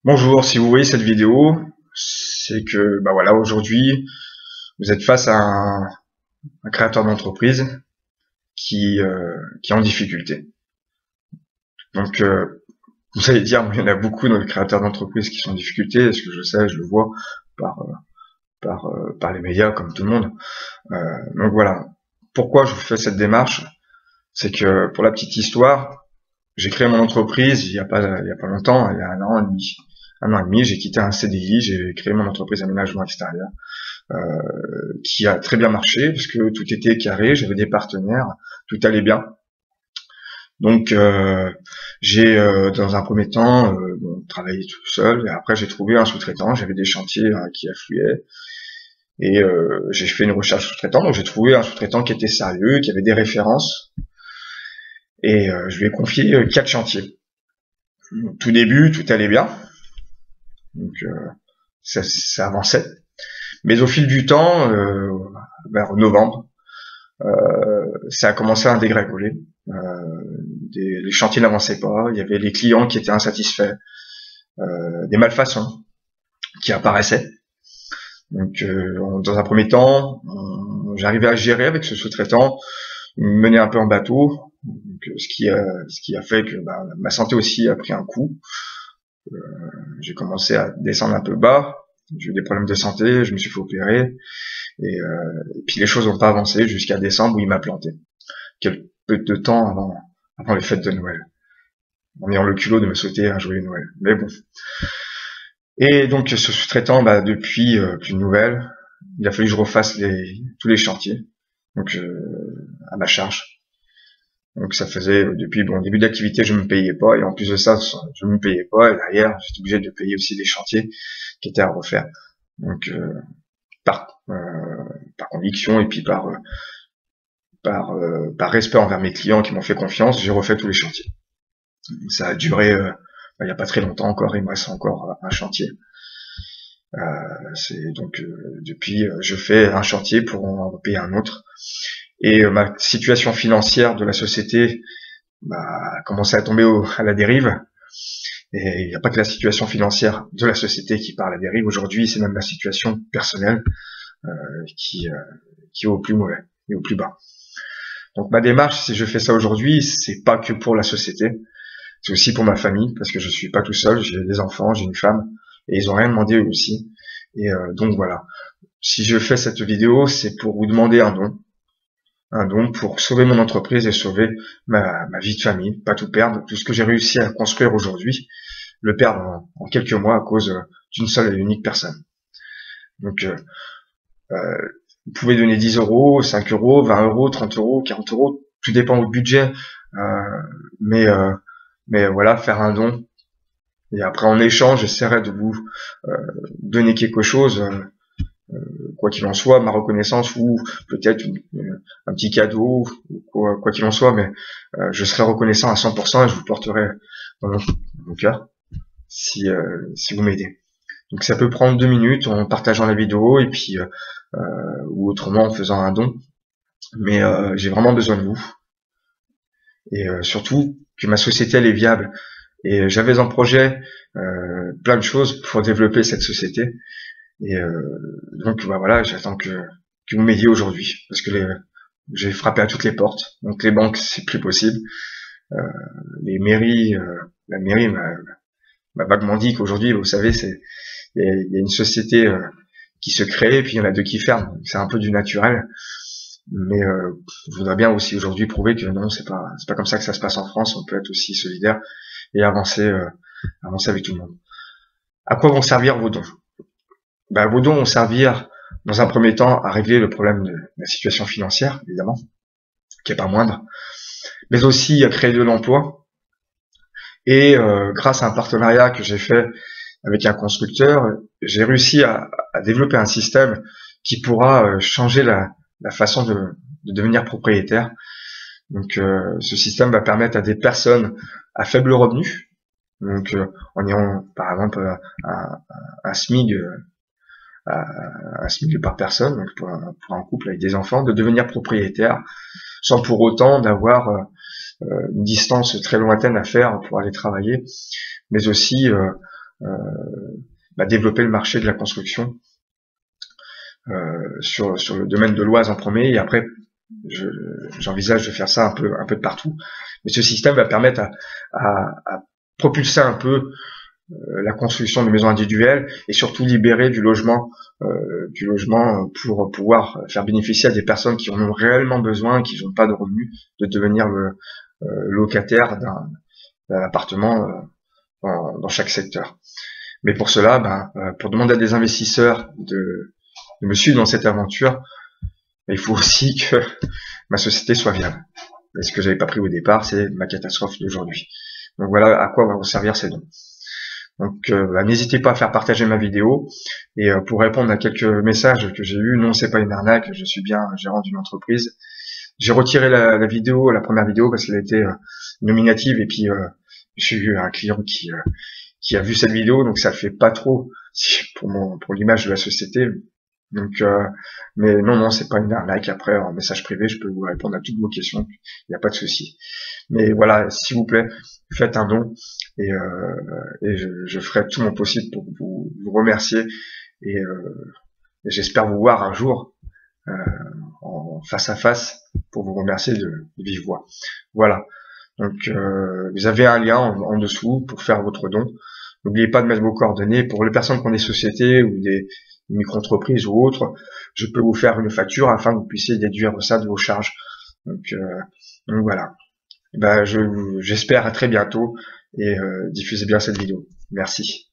Bonjour, si vous voyez cette vidéo, c'est que voilà, aujourd'hui, vous êtes face à un créateur d'entreprise qui est en difficulté. Donc, vous allez dire, il y en a beaucoup de créateurs d'entreprise qui sont en difficulté, est-ce que je sais, je le vois par les médias, comme tout le monde. Donc voilà. Pourquoi je vous fais cette démarche? C'est que, pour la petite histoire, j'ai créé mon entreprise il y a pas longtemps, il y a un an et demi. J'ai quitté un CDI, j'ai créé mon entreprise d'aménagement extérieur, qui a très bien marché, parce que tout était carré, j'avais des partenaires, tout allait bien. Donc j'ai dans un premier temps travaillé tout seul, et après j'ai trouvé un sous-traitant, j'avais des chantiers qui affluaient, et j'ai fait une recherche sous-traitant, donc j'ai trouvé un sous-traitant qui était sérieux, qui avait des références, et je lui ai confié 4 chantiers. Tout début, tout allait bien, donc ça avançait. Mais au fil du temps, vers novembre, ça a commencé à dégringoler. Les chantiers n'avançaient pas, il y avait les clients qui étaient insatisfaits, des malfaçons qui apparaissaient. Donc dans un premier temps, j'arrivais à gérer avec ce sous-traitant, il me menait un peu en bateau, donc, ce qui a fait que ma santé aussi a pris un coup. J'ai commencé à descendre un peu bas, j'ai eu des problèmes de santé, je me suis fait opérer, et puis les choses n'ont pas avancé jusqu'à décembre où il m'a planté. Quelques peu de temps avant les fêtes de Noël, en ayant le culot de me souhaiter un joyeux Noël. Mais bon. Et donc ce sous-traitant, depuis plus de nouvelles, il a fallu que je refasse tous les chantiers, donc à ma charge. Donc ça faisait depuis début d'activité je me payais pas, et en plus de ça je me payais pas, et derrière j'étais obligé de payer aussi les chantiers qui étaient à refaire. Donc par conviction et puis par respect envers mes clients qui m'ont fait confiance, j'ai refait tous les chantiers. Ça a duré il n'y a pas très longtemps encore, il me reste encore un chantier. C'est donc depuis je fais un chantier pour en payer un autre. Et ma situation financière de la société a commencé à tomber à la dérive. Et il n'y a pas que la situation financière de la société qui part à la dérive. Aujourd'hui, c'est même la situation personnelle qui est au plus mauvais et au plus bas. Donc ma démarche, si je fais ça aujourd'hui, c'est pas que pour la société, c'est aussi pour ma famille, parce que je suis pas tout seul, j'ai des enfants, j'ai une femme, et ils ont rien demandé eux aussi. Et donc voilà. Si je fais cette vidéo, c'est pour vous demander un don pour sauver mon entreprise et sauver ma vie de famille, pas tout perdre, tout ce que j'ai réussi à construire aujourd'hui, le perdre en quelques mois à cause d'une seule et unique personne. Donc vous pouvez donner 10 euros, 5 euros, 20 euros, 30 euros, 40 euros, tout dépend de votre budget, mais voilà, faire un don, et après en échange j'essaierai de vous donner quelque chose, quoi qu'il en soit, ma reconnaissance, ou peut-être un petit cadeau, quoi qu'il en soit, mais je serai reconnaissant à 100% et je vous porterai dans mon cœur si vous m'aidez. Donc ça peut prendre 2 minutes en partageant la vidéo, et puis ou autrement en faisant un don, mais j'ai vraiment besoin de vous, et surtout que ma société elle est viable, et j'avais en projet plein de choses pour développer cette société, et donc voilà, j'attends que vous m'aidiez aujourd'hui, parce que j'ai frappé à toutes les portes, donc les banques c'est plus possible, les mairies, la mairie m'a vaguement dit qu'aujourd'hui, vous savez, il y a une société qui se crée, et puis il y en a 2 qui ferment, c'est un peu du naturel, mais je voudrais bien aussi aujourd'hui prouver que non, c'est pas comme ça que ça se passe en France, on peut être aussi solidaire et avancer avec tout le monde. À quoi vont servir vos dons? Vos dons vont servir dans un premier temps à régler le problème de la situation financière, évidemment, qui est pas moindre, mais aussi à créer de l'emploi. Et grâce à un partenariat que j'ai fait avec un constructeur, j'ai réussi à développer un système qui pourra changer la façon de devenir propriétaire. Donc ce système va permettre à des personnes à faible revenu, donc en ayant par exemple un SMIC par personne, donc pour un couple avec des enfants, de devenir propriétaire sans pour autant d'avoir une distance très lointaine à faire pour aller travailler, mais aussi développer le marché de la construction sur le domaine de l'Oise en premier, et après j'envisage de faire ça un peu de partout. Mais ce système va permettre à propulser un peu la construction de maisons individuelles et surtout libérer du logement pour pouvoir faire bénéficier à des personnes qui en ont réellement besoin, qui n'ont pas de revenus, de devenir locataire d'un appartement dans chaque secteur. Mais pour cela, pour demander à des investisseurs de me suivre dans cette aventure, il faut aussi que ma société soit viable. Et ce que j'avais pas pris au départ, c'est ma catastrophe d'aujourd'hui. Donc voilà à quoi vont servir ces dons. Donc n'hésitez pas à faire partager ma vidéo, et pour répondre à quelques messages que j'ai eus, non, c'est pas une arnaque, je suis bien gérant d'une entreprise. J'ai retiré la première vidéo, parce qu'elle était nominative, et puis j'ai eu un client qui a vu cette vidéo, donc ça le fait pas trop pour l'image de la société. Donc mais non, c'est pas une arnaque. Après, en message privé, je peux vous répondre à toutes vos questions, il n'y a pas de souci. Mais voilà, s'il vous plaît, faites un don, et je ferai tout mon possible pour vous remercier, et j'espère vous voir un jour en face à face pour vous remercier de vive voix. Voilà. Donc vous avez un lien en dessous pour faire votre don. N'oubliez pas de mettre vos coordonnées. Pour les personnes qui ont des sociétés ou des micro-entreprises ou autres, je peux vous faire une facture afin que vous puissiez déduire ça de vos charges. Donc voilà. J'espère à très bientôt, et diffusez bien cette vidéo. Merci.